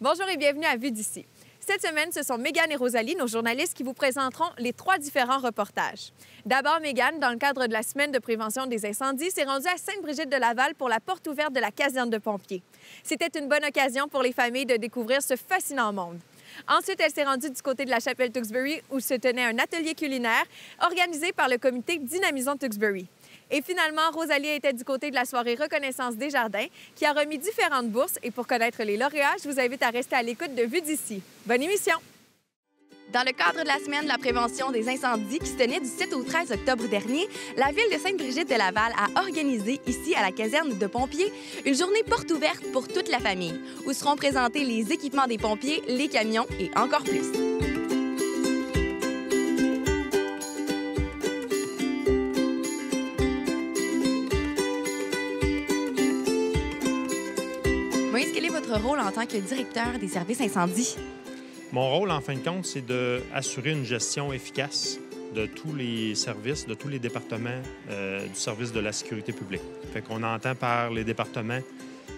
Bonjour et bienvenue à Vue d'ici. Cette semaine, ce sont Mégane et Rosalie, nos journalistes, qui vous présenteront les 3 différents reportages. D'abord, Mégane, dans le cadre de la semaine de prévention des incendies, s'est rendue à Sainte-Brigitte-de-Laval pour la porte ouverte de la caserne de pompiers. C'était une bonne occasion pour les familles de découvrir ce fascinant monde. Ensuite, elle s'est rendue du côté de la chapelle Tewksbury où se tenait un atelier culinaire organisé par le comité Dynamisons Tewksbury. Et finalement, Rosalie était du côté de la soirée Reconnaissance des Jardins qui a remis différentes bourses. Et pour connaître les lauréats, je vous invite à rester à l'écoute de Vue d'ici. Bonne émission! Dans le cadre de la semaine de la prévention des incendies qui se tenait du 7 au 13 octobre dernier, la ville de Sainte-Brigitte-de-Laval a organisé, ici à la caserne de pompiers, une journée porte ouverte pour toute la famille, où seront présentés les équipements des pompiers, les camions et encore plus. Moïse, quel est votre rôle en tant que directeur des services incendies? Mon rôle, en fin de compte, c'est d'assurer une gestion efficace de tous les services, de tous les départements du service de la sécurité publique. Fait qu'on entend par les départements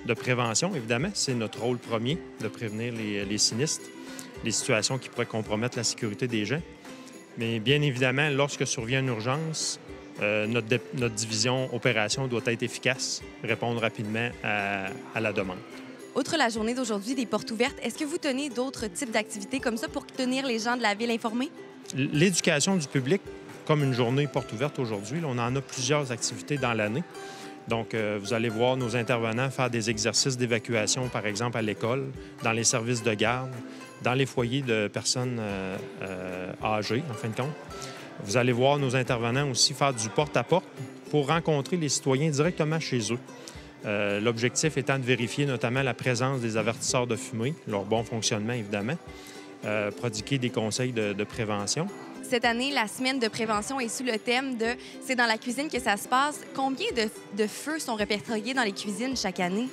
de prévention, évidemment, c'est notre rôle premier de prévenir les sinistres, les situations qui pourraient compromettre la sécurité des gens. Mais bien évidemment, lorsque survient une urgence, notre division opération doit être efficace, répondre rapidement à la demande. Outre la journée d'aujourd'hui des portes ouvertes, est-ce que vous tenez d'autres types d'activités comme ça pour tenir les gens de la ville informés? L'éducation du public, comme une journée porte ouverte aujourd'hui, on en a plusieurs activités dans l'année. Donc, vous allez voir nos intervenants faire des exercices d'évacuation, par exemple, à l'école, dans les services de garde, dans les foyers de personnes âgées, en fin de compte. Vous allez voir nos intervenants aussi faire du porte-à-porte pour rencontrer les citoyens directement chez eux. L'objectif étant de vérifier notamment la présence des avertisseurs de fumée, leur bon fonctionnement, évidemment, prodiguer des conseils de prévention. Cette année, la semaine de prévention est sous le thème de « C'est dans la cuisine que ça se passe ». Combien de feux sont répertoriés dans les cuisines chaque année?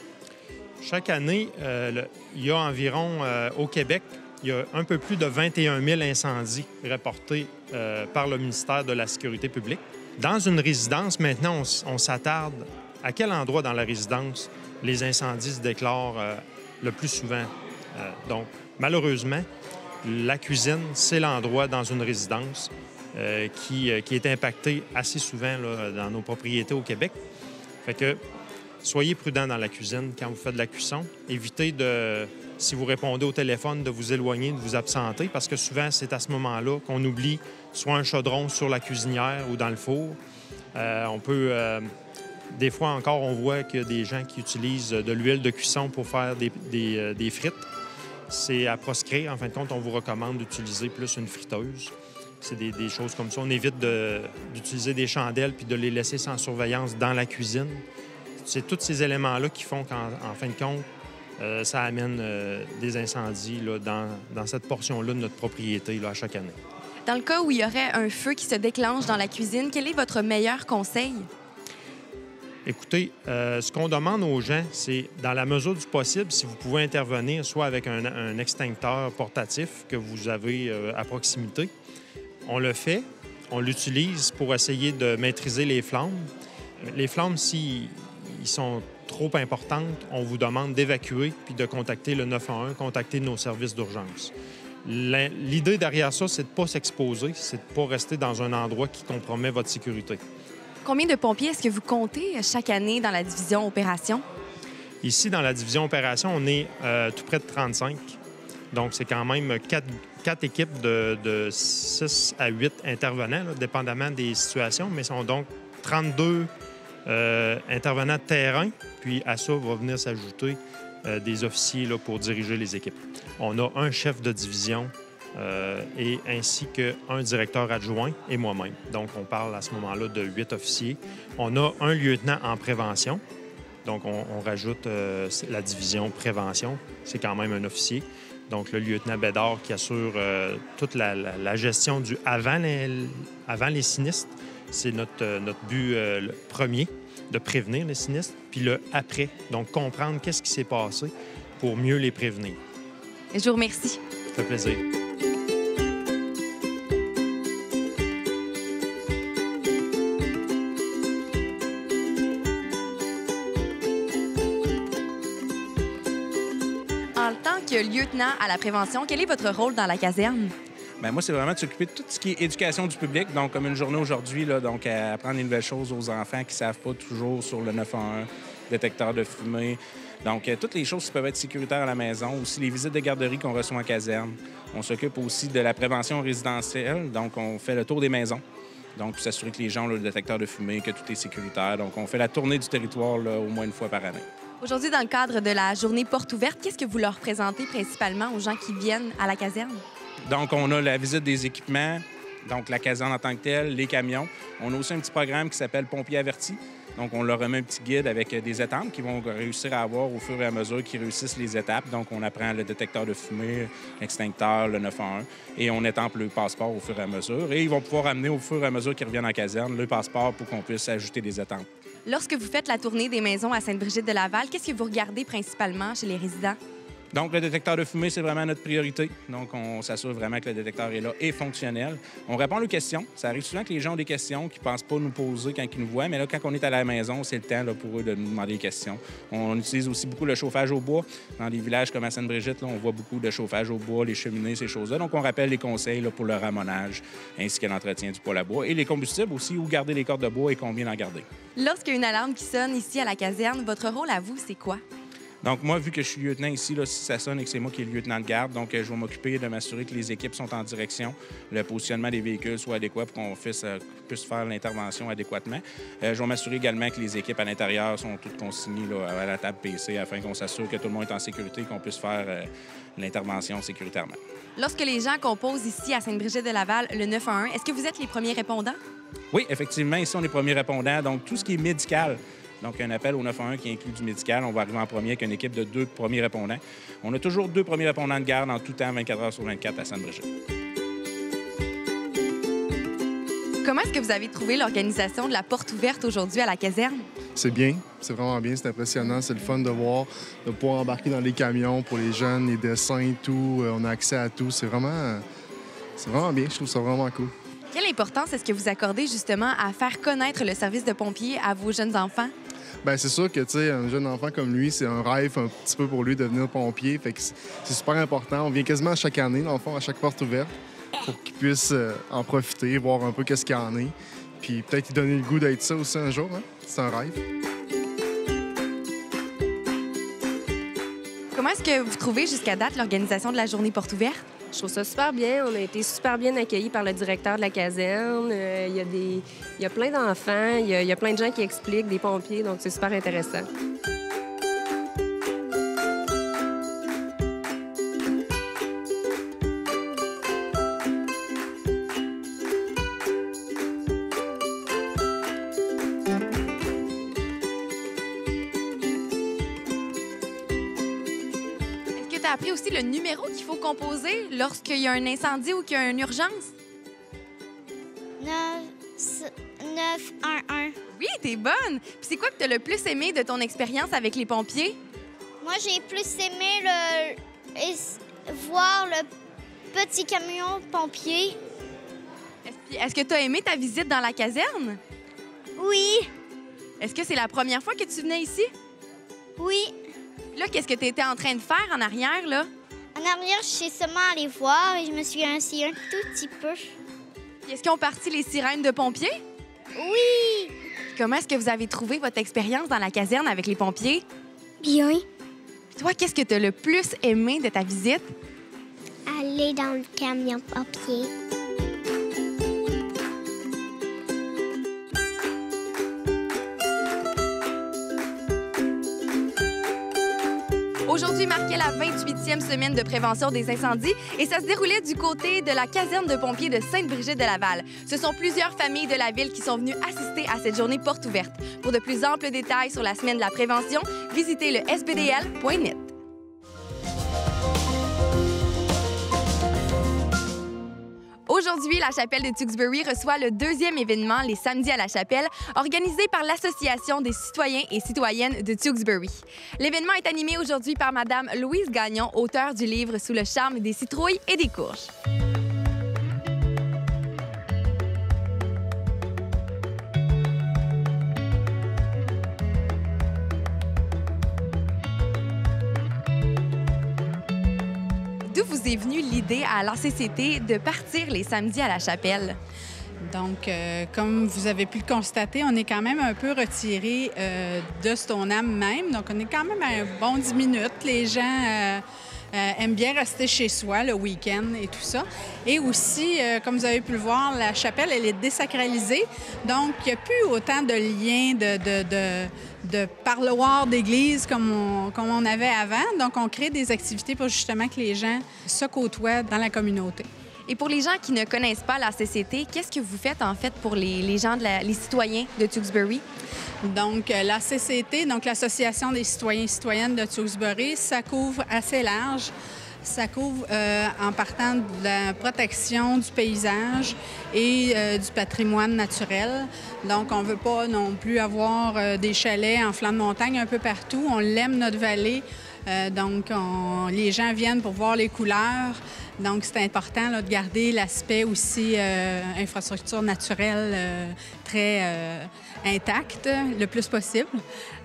Chaque année, il y a environ, au Québec, il y a un peu plus de 21 000 incendies rapportés par le ministère de la Sécurité publique. Dans une résidence, maintenant, on s'attarde à quel endroit dans la résidence les incendies se déclarent le plus souvent. Donc, malheureusement, la cuisine, c'est l'endroit dans une résidence qui est impacté assez souvent là, dans nos propriétés au Québec. Fait que soyez prudents dans la cuisine quand vous faites de la cuisson. Évitez si vous répondez au téléphone, de vous éloigner, de vous absenter, parce que souvent, c'est à ce moment-là qu'on oublie soit un chaudron sur la cuisinière ou dans le four. On peut... Des fois encore, on voit qu'il y a des gens qui utilisent de l'huile de cuisson pour faire des frites. C'est à proscrire. En fin de compte, on vous recommande d'utiliser plus une friteuse. C'est des choses comme ça. On évite d'utiliser des chandelles puis de les laisser sans surveillance dans la cuisine. C'est tous ces éléments-là qui font qu'en fin de compte, ça amène des incendies là, dans cette portion-là de notre propriété là, à chaque année. Dans le cas où il y aurait un feu qui se déclenche dans la cuisine, quel est votre meilleur conseil? Écoutez, ce qu'on demande aux gens, c'est, dans la mesure du possible, si vous pouvez intervenir, soit avec un extincteur portatif que vous avez à proximité. On le fait, on l'utilise pour essayer de maîtriser les flammes. Les flammes, s'ils sont trop importantes, on vous demande d'évacuer puis de contacter le 911, contacter nos services d'urgence. L'idée derrière ça, c'est de ne pas s'exposer, c'est de ne pas rester dans un endroit qui compromet votre sécurité. Combien de pompiers est-ce que vous comptez chaque année dans la division opération? Ici, dans la division opération, on est tout près de 35. Donc, c'est quand même 4 équipes de 6 à 8 intervenants, là, dépendamment des situations, mais sont donc 32 intervenants de terrain. Puis, à ça, va venir s'ajouter des officiers là, pour diriger les équipes. On a un chef de division et ainsi qu'un directeur adjoint et moi-même. Donc, on parle à ce moment-là de 8 officiers. On a un lieutenant en prévention. Donc, on rajoute la division prévention. C'est quand même un officier. Donc, le lieutenant Bédard qui assure toute la gestion du avant les sinistres. C'est notre but premier, de prévenir les sinistres. Puis le après, donc comprendre qu'est-ce qui s'est passé pour mieux les prévenir. Je vous remercie. Ça fait plaisir. En tant que que lieutenant à la prévention, quel est votre rôle dans la caserne? Bien, moi, c'est vraiment de s'occuper de tout ce qui est éducation du public. Donc, comme une journée aujourd'hui, là, donc à apprendre des nouvelles choses aux enfants qui ne savent pas toujours sur le 911, détecteur de fumée. Donc, toutes les choses qui peuvent être sécuritaires à la maison. Aussi, les visites de garderie qu'on reçoit en caserne. On s'occupe aussi de la prévention résidentielle. Donc, on fait le tour des maisons. Donc, pour s'assurer que les gens ont le détecteur de fumée, que tout est sécuritaire. Donc, on fait la tournée du territoire là, au moins une fois par année. Aujourd'hui, dans le cadre de la journée porte ouverte, qu'est-ce que vous leur présentez principalement aux gens qui viennent à la caserne? Donc, on a la visite des équipements, donc la caserne en tant que telle, les camions. On a aussi un petit programme qui s'appelle Pompiers avertis. Donc, on leur remet un petit guide avec des étapes qu'ils vont réussir à avoir au fur et à mesure qu'ils réussissent les étapes. Donc, on apprend le détecteur de fumée, l'extincteur, le 911, et on étampe le passeport au fur et à mesure. Et ils vont pouvoir amener au fur et à mesure qu'ils reviennent en caserne le passeport pour qu'on puisse ajouter des étampes. Lorsque vous faites la tournée des maisons à Sainte-Brigitte-de-Laval, qu'est-ce que vous regardez principalement chez les résidents? Donc, le détecteur de fumée, c'est vraiment notre priorité. Donc, on s'assure vraiment que le détecteur est là et fonctionnel. On répond aux questions. Ça arrive souvent que les gens ont des questions qu'ils ne pensent pas nous poser quand ils nous voient, mais là, quand on est à la maison, c'est le temps là, pour eux de nous demander des questions. On utilise aussi beaucoup le chauffage au bois. Dans des villages comme à Sainte-Brigitte, là, on voit beaucoup de chauffage au bois, les cheminées, ces choses-là. Donc, on rappelle les conseils là, pour le ramonage ainsi que l'entretien du poêle à bois. Et les combustibles aussi, où garder les cordes de bois et combien en garder. Lorsqu'il y a une alarme qui sonne ici à la caserne, votre rôle à vous, c'est quoi? Donc, moi, vu que je suis lieutenant ici, là, si ça sonne et que c'est moi qui est le lieutenant de garde, donc je vais m'occuper de m'assurer que les équipes sont en direction, le positionnement des véhicules soit adéquat pour qu'on puisse faire l'intervention adéquatement. Je vais m'assurer également que les équipes à l'intérieur sont toutes consignées là, à la table PC afin qu'on s'assure que tout le monde est en sécurité et qu'on puisse faire l'intervention sécuritairement. Lorsque les gens composent ici à Sainte-Brigitte-de-Laval le 911, est-ce que vous êtes les premiers répondants? Oui, effectivement, ici, on est les premiers répondants. Donc, tout ce qui est médical, donc un appel au 911 qui inclut du médical, on va arriver en premier avec une équipe de 2 premiers répondants. On a toujours 2 premiers répondants de garde en tout temps, 24 heures sur 24 à Sainte-Brigitte. Comment est-ce que vous avez trouvé l'organisation de la porte ouverte aujourd'hui à la caserne? C'est bien, c'est vraiment bien, c'est impressionnant, c'est le fun de voir, de pouvoir embarquer dans les camions pour les jeunes, les dessins, tout, on a accès à tout, c'est vraiment bien, je trouve ça vraiment cool. Quelle importance est-ce que vous accordez justement à faire connaître le service de pompiers à vos jeunes enfants? Bien, c'est sûr que, tu sais, un jeune enfant comme lui, c'est un rêve un petit peu pour lui de devenir pompier, fait que c'est super important. On vient quasiment chaque année, dans le fond, à chaque porte ouverte, pour qu'il puisse en profiter, voir un peu qu'est-ce qu'il y en est, puis peut-être lui donner le goût d'être ça aussi un jour, hein? C'est un rêve. Comment est-ce que vous trouvez jusqu'à date l'organisation de la journée porte ouverte? Je trouve ça super bien. On a été super bien accueillis par le directeur de la caserne. Il y a plein d'enfants, il y a plein de gens qui expliquent, des pompiers, donc c'est super intéressant. Tu as appris aussi le numéro qu'il faut composer lorsqu'il y a un incendie ou qu'il y a une urgence? 911. Oui, t'es bonne! Puis c'est quoi que t'as le plus aimé de ton expérience avec les pompiers? Moi, j'ai plus aimé voir le petit camion pompier. Est-ce que t'as aimé ta visite dans la caserne? Oui. Est-ce que c'est la première fois que tu venais ici? Oui. Là, qu'est-ce que tu étais en train de faire en arrière, là? En arrière, je suis seulement allée voir et je me suis assise un tout petit peu. Puis est-ce qu'ils ont parti les sirènes de pompiers? Oui! Comment est-ce que vous avez trouvé votre expérience dans la caserne avec les pompiers? Bien. Puis toi, qu'est-ce que tu as le plus aimé de ta visite? Aller dans le camion pompier. Aujourd'hui marquait la 28e semaine de prévention des incendies et ça se déroulait du côté de la caserne de pompiers de Sainte-Brigitte-de-Laval. Ce sont plusieurs familles de la ville qui sont venues assister à cette journée porte ouverte. Pour de plus amples détails sur la semaine de la prévention, visitez le sbdl.net. Aujourd'hui, la chapelle de Tewksbury reçoit le 2e événement Les Samedis à la chapelle, organisé par l'Association des citoyens et citoyennes de Tewksbury. L'événement est animé aujourd'hui par Mme Louise Gagnon, auteure du livre Sous le charme des citrouilles et des courges. vous est venue l'idée à l'ACCT de partir les samedis à la chapelle? Donc, comme vous avez pu le constater, on est quand même un peu retiré de Stoneham même. Donc, on est quand même à un bon 10 minutes. Les gens aiment bien rester chez soi le week-end et tout ça. Et aussi, comme vous avez pu le voir, la chapelle, elle est désacralisée. Donc, il n'y a plus autant de liens de parloirs d'église comme on avait avant. Donc, on crée des activités pour justement que les gens se côtoient dans la communauté. Et pour les gens qui ne connaissent pas la CCT, qu'est-ce que vous faites en fait pour les gens, les citoyens de Tewksbury? Donc, la CCT, donc l'Association des citoyens et citoyennes de Tewksbury, ça couvre assez large. Ça couvre en partant de la protection du paysage et du patrimoine naturel. Donc, on ne veut pas non plus avoir des chalets en flanc de montagne un peu partout. On l'aime, notre vallée. Donc, les gens viennent pour voir les couleurs. Donc, c'est important là, de garder l'aspect aussi infrastructure naturelle très intacte le plus possible.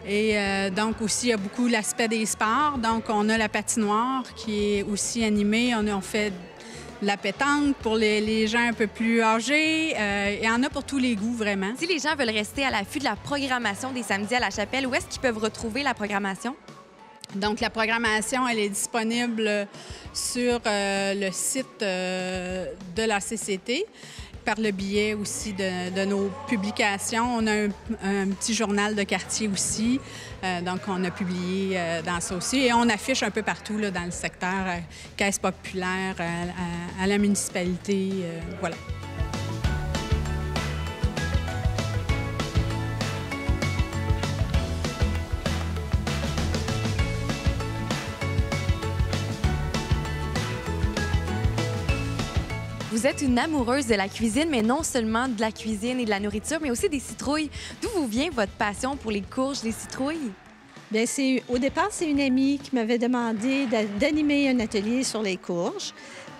Et donc, aussi, il y a beaucoup l'aspect des sports. Donc, on a la patinoire qui est aussi animée. On fait de la pétanque pour les gens un peu plus âgés. Il y en a pour tous les goûts, vraiment. Si les gens veulent rester à l'affût de la programmation des samedis à la chapelle, où est-ce qu'ils peuvent retrouver la programmation? Donc, la programmation, elle est disponible sur le site de la CCT par le biais aussi de nos publications. On a un petit journal de quartier aussi, donc on a publié dans ça aussi. Et on affiche un peu partout là, dans le secteur, caisse populaire, à la municipalité, voilà. Vous êtes une amoureuse de la cuisine, mais non seulement de la cuisine et de la nourriture, mais aussi des citrouilles. D'où vous vient votre passion pour les courges, les citrouilles? Bien, au départ, c'est une amie qui m'avait demandé d'animer un atelier sur les courges.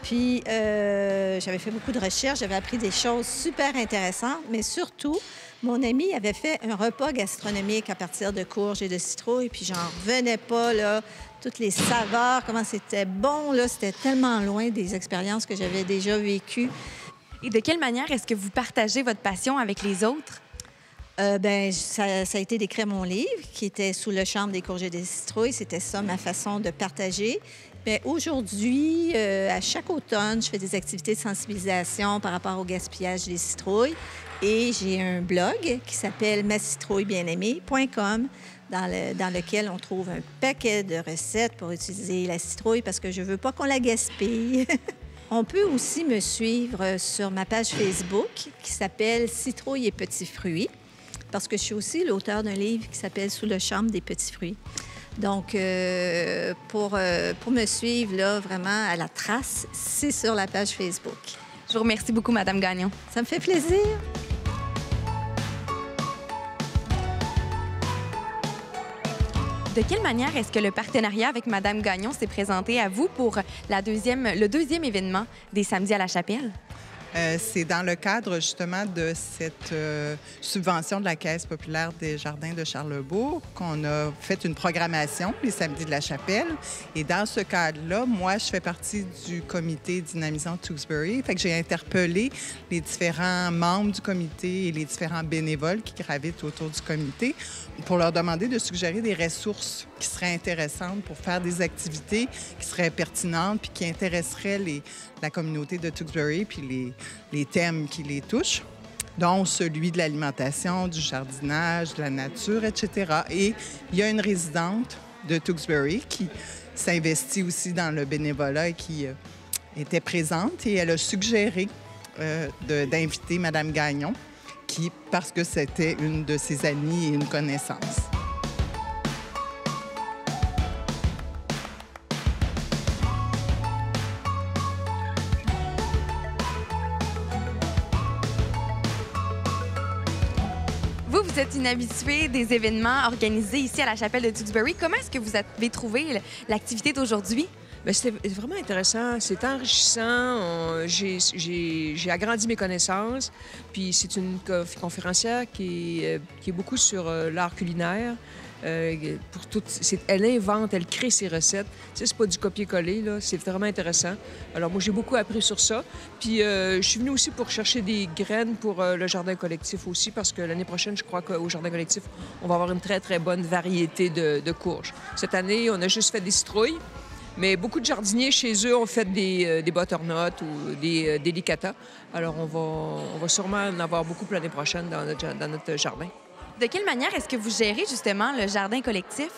Puis, j'avais fait beaucoup de recherches, j'avais appris des choses super intéressantes, mais surtout, mon amie avait fait un repas gastronomique à partir de courges et de citrouilles, puis j'en revenais pas, là, toutes les saveurs, comment c'était bon, là, c'était tellement loin des expériences que j'avais déjà vécues. Et de quelle manière est-ce que vous partagez votre passion avec les autres? Bien, ça a été d'écrire mon livre, qui était Sous le charme des courges et des citrouilles. C'était ça, ma façon de partager. Bien, aujourd'hui, à chaque automne, je fais des activités de sensibilisation par rapport au gaspillage des citrouilles. Et j'ai un blog qui s'appelle macitrouillebienAimée.com dans lequel on trouve un paquet de recettes pour utiliser la citrouille parce que je veux pas qu'on la gaspille. On peut aussi me suivre sur ma page Facebook qui s'appelle Citrouilles et petits fruits parce que je suis aussi l'auteur d'un livre qui s'appelle Sous le charme des petits fruits. Donc, pour me suivre là, vraiment à la trace, c'est sur la page Facebook. Je vous remercie beaucoup, Madame Gagnon. Ça me fait plaisir. De quelle manière est-ce que le partenariat avec Madame Gagnon s'est présenté à vous pour le deuxième événement des Samedis à la Chapelle? C'est dans le cadre, justement, de cette subvention de la Caisse populaire des Jardins de Charlesbourg qu'on a fait une programmation, les Samedis de la Chapelle. Et dans ce cadre-là, moi, je fais partie du comité Dynamisons Tewksbury. Fait que j'ai interpellé les différents membres du comité et les différents bénévoles qui gravitent autour du comité pour leur demander de suggérer des ressources qui seraient intéressantes pour faire des activités qui seraient pertinentes puis qui intéresseraient la communauté de Tewksbury puis les thèmes qui les touchent, dont celui de l'alimentation, du jardinage, de la nature, etc. Et il y a une résidente de Tewksbury qui s'investit aussi dans le bénévolat et qui était présente et elle a suggéré d'inviter Mme Gagnon, parce que c'était une de ses amies et une connaissance. Vous êtes une habituée des événements organisés ici à la Chapelle de Tewksbury. Comment est-ce que vous avez trouvé l'activité d'aujourd'hui? Bien, c'était vraiment intéressant. C'est enrichissant. J'ai agrandi mes connaissances. Puis c'est une conférencière qui est beaucoup sur l'art culinaire. Elle invente, elle crée ses recettes. Tu sais, c'est pas du copier-coller, là. C'est vraiment intéressant. Alors, moi, j'ai beaucoup appris sur ça. Puis, je suis venue aussi pour chercher des graines pour le jardin collectif aussi, parce que l'année prochaine, je crois qu'au jardin collectif, on va avoir une très, très bonne variété de courges. Cette année, on a juste fait des citrouilles, mais beaucoup de jardiniers, chez eux, ont fait des butternut ou des délicata. Alors, on va sûrement en avoir beaucoup pour l'année prochaine dans notre jardin. De quelle manière est-ce que vous gérez justement le jardin collectif?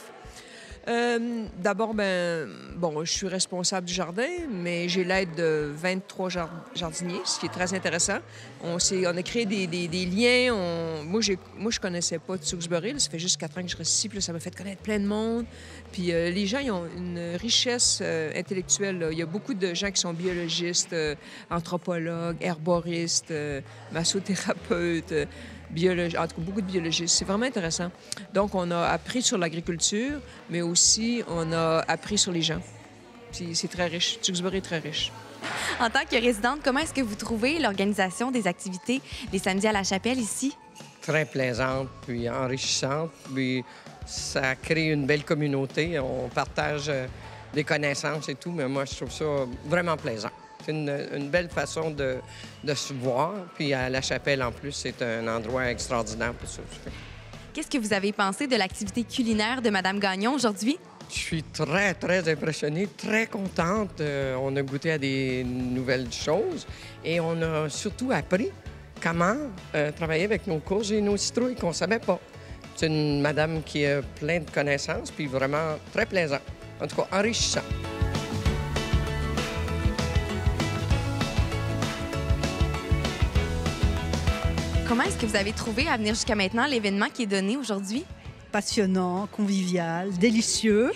D'abord, je suis responsable du jardin, mais j'ai l'aide de 23 jardiniers, ce qui est très intéressant. On a créé des liens. Moi, je connaissais pas de Tewksbury. Là, ça fait juste 4 ans que je reste ici, puis là, ça m'a fait connaître plein de monde. Puis les gens, ils ont une richesse intellectuelle. Là. Il y a beaucoup de gens qui sont biologistes, anthropologues, herboristes, massothérapeutes, en tout cas, beaucoup de biologistes. C'est vraiment intéressant. Donc, on a appris sur l'agriculture, mais aussi on a appris sur les gens. C'est très riche. Tewksbury est très riche. En tant que résidente, comment est-ce que vous trouvez l'organisation des activités les samedis à la chapelle ici? Très plaisante, puis enrichissante, puis ça crée une belle communauté. On partage des connaissances et tout, mais moi, je trouve ça vraiment plaisant. C'est une belle façon de se voir. Puis à la chapelle, en plus, c'est un endroit extraordinaire pour ça. Qu'est-ce que vous avez pensé de l'activité culinaire de Mme Gagnon aujourd'hui? Je suis très, très impressionnée, très contente. On a goûté à des nouvelles choses et on a surtout appris comment travailler avec nos courges et nos citrouilles qu'on ne savait pas. C'est une madame qui a plein de connaissances puis vraiment très plaisant. En tout cas, enrichissant. Comment est-ce que vous avez trouvé à venir jusqu'à maintenant l'événement qui est donné aujourd'hui? Passionnant, convivial, délicieux,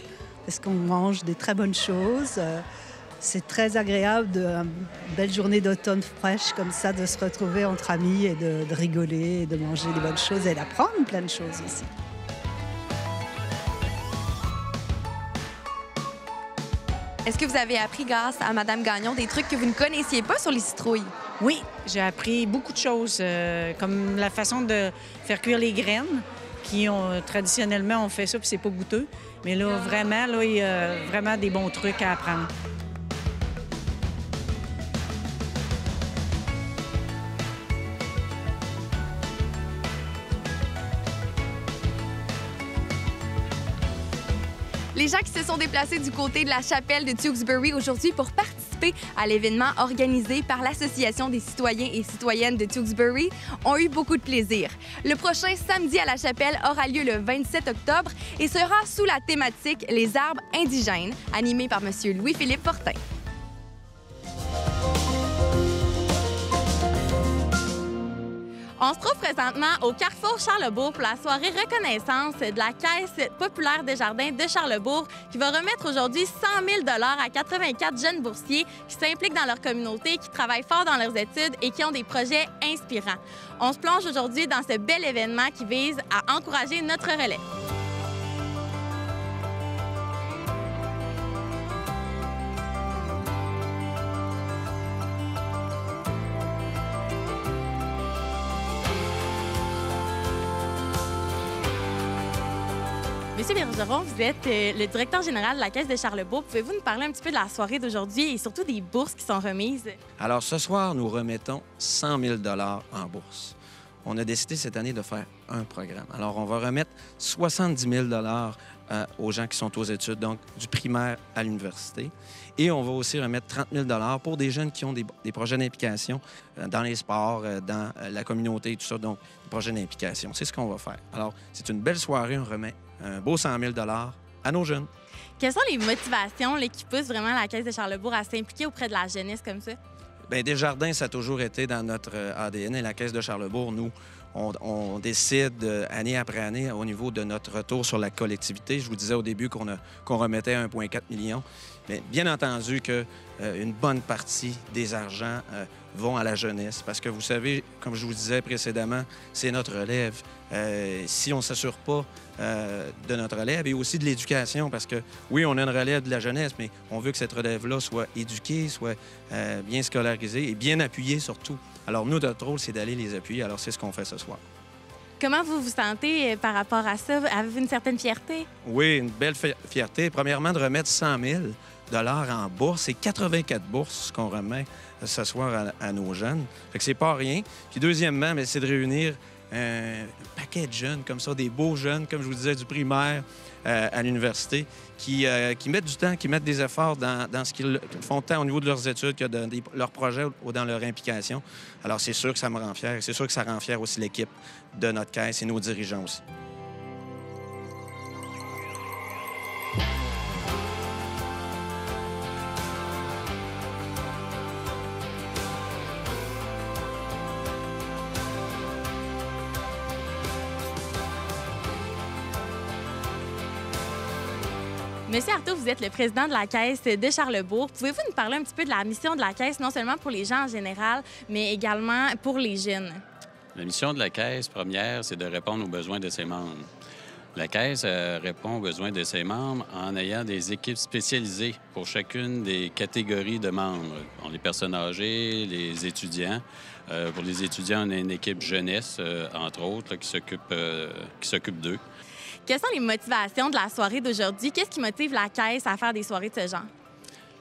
parce qu'on mange des très bonnes choses. C'est très agréable, une belle journée d'automne fraîche comme ça, de se retrouver entre amis et de rigoler, et de manger des bonnes choses et d'apprendre plein de choses aussi. Est-ce que vous avez appris grâce à Mme Gagnon des trucs que vous ne connaissiez pas sur les citrouilles? Oui, j'ai appris beaucoup de choses, comme la façon de faire cuire les graines, traditionnellement, on fait ça puis c'est pas goûteux. Mais là, il y a vraiment des bons trucs à apprendre. Les gens qui se sont déplacés du côté de la chapelle de Tewksbury aujourd'hui pour participer à l'événement organisé par l'Association des citoyens et citoyennes de Tewksbury ont eu beaucoup de plaisir. Le prochain samedi à la chapelle aura lieu le 27 octobre et sera sous la thématique « Les arbres indigènes », animé par M. Louis-Philippe Fortin. On se trouve présentement au Carrefour Charlebourg pour la soirée reconnaissance de la Caisse populaire des jardins de Charlebourg qui va remettre aujourd'hui 100 000 $ à 84 jeunes boursiers qui s'impliquent dans leur communauté, qui travaillent fort dans leurs études et qui ont des projets inspirants. On se plonge aujourd'hui dans ce bel événement qui vise à encourager notre relais. Monsieur Bergeron, vous êtes le directeur général de la Caisse de Charlebourg. Pouvez-vous nous parler un petit peu de la soirée d'aujourd'hui et surtout des bourses qui sont remises? Alors, ce soir, nous remettons 100 000 $ en bourse. On a décidé cette année de faire un programme. Alors, on va remettre 70 000 $ aux gens qui sont aux études, donc du primaire à l'université. Et on va aussi remettre 30 000 $ pour des jeunes qui ont des projets d'implication dans les sports, dans la communauté, tout ça, donc des projets d'implication. C'est ce qu'on va faire. Alors, c'est une belle soirée. On remet un beau 100 000 $ à nos jeunes. Quelles sont les motivations qui poussent vraiment la Caisse de Charlebourg à s'impliquer auprès de la jeunesse comme ça? Bien, Desjardins, ça a toujours été dans notre ADN. Et la Caisse de Charlebourg, nous, on décide année après année au niveau de notre retour sur la collectivité. Je vous disais au début qu'on remettait 1,4 million. Mais bien entendu qu'une bonne partie des argents vont à la jeunesse. Parce que vous savez, comme je vous disais précédemment, c'est notre relève. Si on ne s'assure pas de notre relève et aussi de l'éducation, parce que oui, on a une relève de la jeunesse, mais on veut que cette relève-là soit éduquée, soit bien scolarisée et bien appuyée surtout. Alors nous, notre rôle, c'est d'aller les appuyer. Alors c'est ce qu'on fait ce soir. Comment vous vous sentez par rapport à ça? Avez-vous une certaine fierté? Oui, une belle fierté. Premièrement, de remettre 100 000 en bourse. C'est 84 bourses qu'on remet ce soir à nos jeunes. Fait que c'est pas rien. Puis deuxièmement, c'est de réunir un paquet de jeunes comme ça, des beaux jeunes, comme je vous disais, du primaire à l'université, qui mettent du temps, qui mettent des efforts dans ce qu'ils font tant au niveau de leurs études que de leurs projets ou dans leur implication. Alors, c'est sûr que ça me rend fier. C'est sûr que ça rend fier aussi l'équipe de notre caisse et nos dirigeants aussi. Monsieur Artaud, vous êtes le président de la Caisse de Charlesbourg. Pouvez-vous nous parler un petit peu de la mission de la Caisse, non seulement pour les gens en général, mais également pour les jeunes? La mission de la Caisse première, c'est de répondre aux besoins de ses membres. La Caisse répond aux besoins de ses membres en ayant des équipes spécialisées pour chacune des catégories de membres. On a les personnes âgées, les étudiants. Pour les étudiants, on a une équipe jeunesse, entre autres, là, qui s'occupe d'eux. Quelles sont les motivations de la soirée d'aujourd'hui? Qu'est-ce qui motive la Caisse à faire des soirées de ce genre?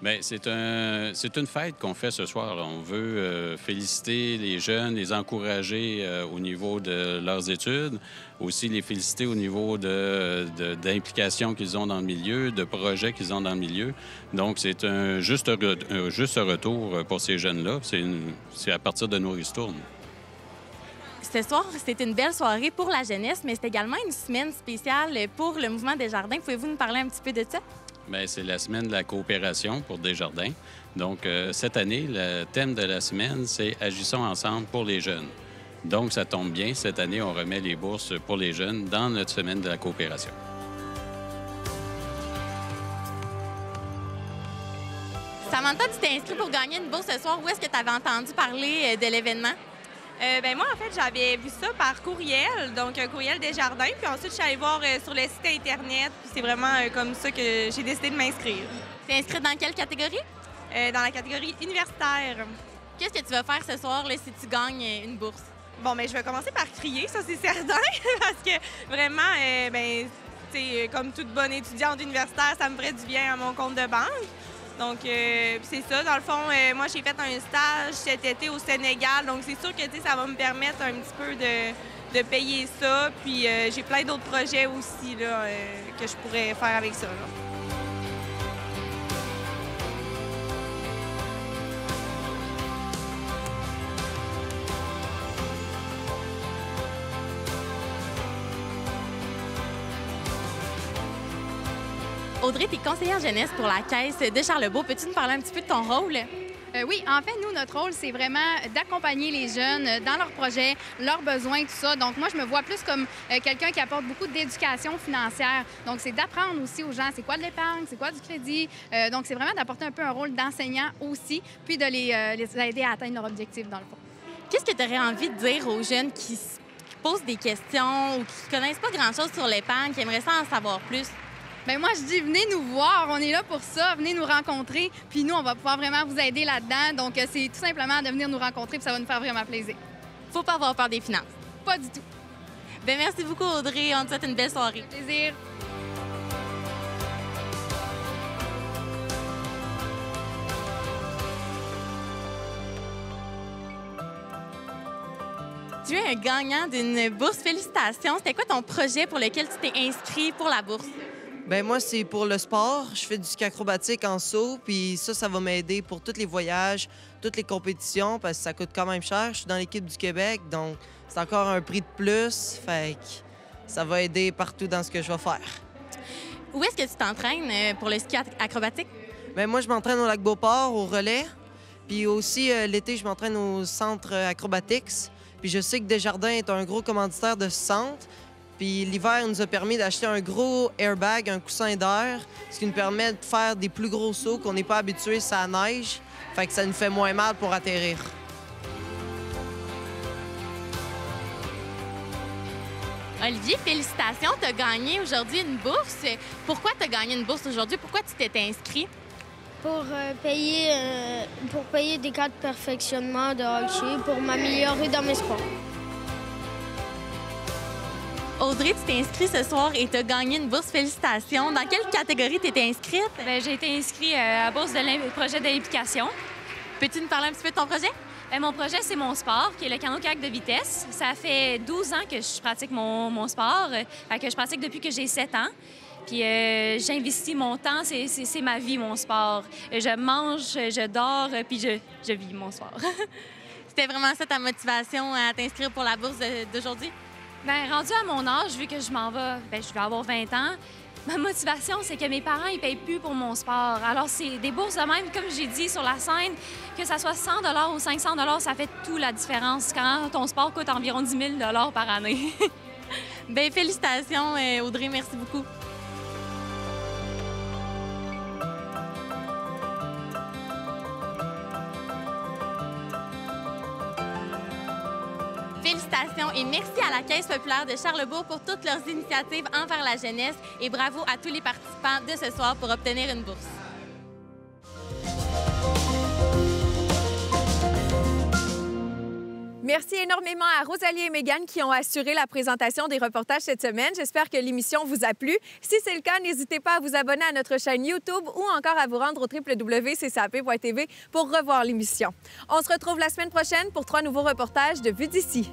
Bien, c'est une fête qu'on fait ce soir. On veut féliciter les jeunes, les encourager au niveau de leurs études, aussi les féliciter au niveau d'implications qu'ils ont dans le milieu, de projets qu'ils ont dans le milieu. Donc, c'est un juste retour pour ces jeunes-là. C'est à partir de nos ristournes. Ce soir, c'est une belle soirée pour la jeunesse, mais c'est également une semaine spéciale pour le Mouvement Desjardins. Pouvez-vous nous parler un petit peu de ça? Bien, c'est la semaine de la coopération pour Desjardins. Donc, cette année, le thème de la semaine, c'est « Agissons ensemble pour les jeunes ». Donc, ça tombe bien. Cette année, on remet les bourses pour les jeunes dans notre semaine de la coopération. Samantha, tu t'es inscrite pour gagner une bourse ce soir. Où est-ce que tu avais entendu parler de l'événement? Moi, en fait, j'avais vu ça par courriel, donc un courriel Desjardins. Puis ensuite, je suis allée voir sur le site Internet. Puis c'est vraiment comme ça que j'ai décidé de m'inscrire. T'es inscrite dans quelle catégorie? Dans la catégorie universitaire. Qu'est-ce que tu vas faire ce soir là, si tu gagnes une bourse? Bon, je vais commencer par crier, ça c'est certain, parce que vraiment, comme toute bonne étudiante universitaire, ça me ferait du bien à mon compte de banque. Donc, c'est ça. Dans le fond, moi, j'ai fait un stage cet été au Sénégal. Donc, c'est sûr que ça va me permettre un petit peu de payer ça. Puis, j'ai plein d'autres projets aussi là, que je pourrais faire avec ça. Là. Audrey, tu es conseillère jeunesse pour la Caisse de Charlesbourg. Peux-tu nous parler un petit peu de ton rôle? Oui, en fait, nous, notre rôle, c'est vraiment d'accompagner les jeunes dans leurs projets, leurs besoins, tout ça. Donc, moi, je me vois plus comme quelqu'un qui apporte beaucoup d'éducation financière. Donc, c'est d'apprendre aussi aux gens c'est quoi de l'épargne, c'est quoi du crédit. Donc, c'est vraiment d'apporter un peu un rôle d'enseignant aussi, puis de les aider à atteindre leur objectif, dans le fond. Qu'est-ce que tu aurais envie de dire aux jeunes qui posent des questions ou qui ne connaissent pas grand-chose sur l'épargne, qui aimeraient ça en savoir plus? Bien, moi, je dis, venez nous voir, on est là pour ça, venez nous rencontrer, puis nous, on va pouvoir vraiment vous aider là-dedans. Donc, c'est tout simplement de venir nous rencontrer, puis ça va nous faire vraiment plaisir. Faut pas avoir peur des finances. Pas du tout. Bien, merci beaucoup, Audrey. On te souhaite une belle soirée. Plaisir. Tu es un gagnant d'une bourse. Félicitations. C'était quoi ton projet pour lequel tu t'es inscrit pour la bourse? Bien, moi, c'est pour le sport. Je fais du ski acrobatique en saut, puis ça va m'aider pour tous les voyages, toutes les compétitions, parce que ça coûte quand même cher. Je suis dans l'équipe du Québec, donc c'est encore un prix de plus. Fait que ça va aider partout dans ce que je vais faire. Où est-ce que tu t'entraînes pour le ski acrobatique? Bien, moi, je m'entraîne au Lac-Beauport, au relais. Puis aussi, l'été, je m'entraîne au centre Acrobatics. Puis je sais que Desjardins est un gros commanditaire de ce centre. Puis l'hiver, il nous a permis d'acheter un gros airbag, un coussin d'air, ce qui nous permet de faire des plus gros sauts qu'on n'est pas habitué sur la neige. Fait que ça nous fait moins mal pour atterrir. Olivier, félicitations, tu as gagné aujourd'hui une bourse. Pourquoi tu as gagné une bourse aujourd'hui? Pourquoi tu t'étais inscrit? Pour payer des cas de perfectionnement de hockey, pour m'améliorer dans mes sports. Audrey, tu t'es inscrite ce soir et tu as gagné une bourse. Félicitations. Dans quelle catégorie tu étais inscrite? J'ai été inscrite à la bourse de projet d'implication. Peux-tu nous parler un petit peu de ton projet? Mon projet, c'est mon sport, qui est le canot-kayak de vitesse. Ça fait 12 ans que je pratique mon sport, que je pratique depuis que j'ai 7 ans. Puis j'investis mon temps, c'est ma vie, mon sport. Je mange, je dors, puis je vis mon sport. C'était vraiment ça ta motivation à t'inscrire pour la bourse d'aujourd'hui? Bien, rendu à mon âge, vu que je m'en vais, je vais avoir 20 ans, ma motivation, c'est que mes parents, ils payent plus pour mon sport. Alors, c'est des bourses de même, comme j'ai dit sur la scène, que ça soit 100 ou 500 ça fait toute la différence quand ton sport coûte environ 10 000 par année. Bien, félicitations, Audrey. Merci beaucoup. Félicitations et merci à la Caisse populaire de Charlesbourg pour toutes leurs initiatives envers la jeunesse et bravo à tous les participants de ce soir pour obtenir une bourse. Merci énormément à Rosalie et Mégane qui ont assuré la présentation des reportages cette semaine. J'espère que l'émission vous a plu. Si c'est le cas, n'hésitez pas à vous abonner à notre chaîne YouTube ou encore à vous rendre au www.ccap.tv pour revoir l'émission. On se retrouve la semaine prochaine pour 3 nouveaux reportages de Vue d'ici.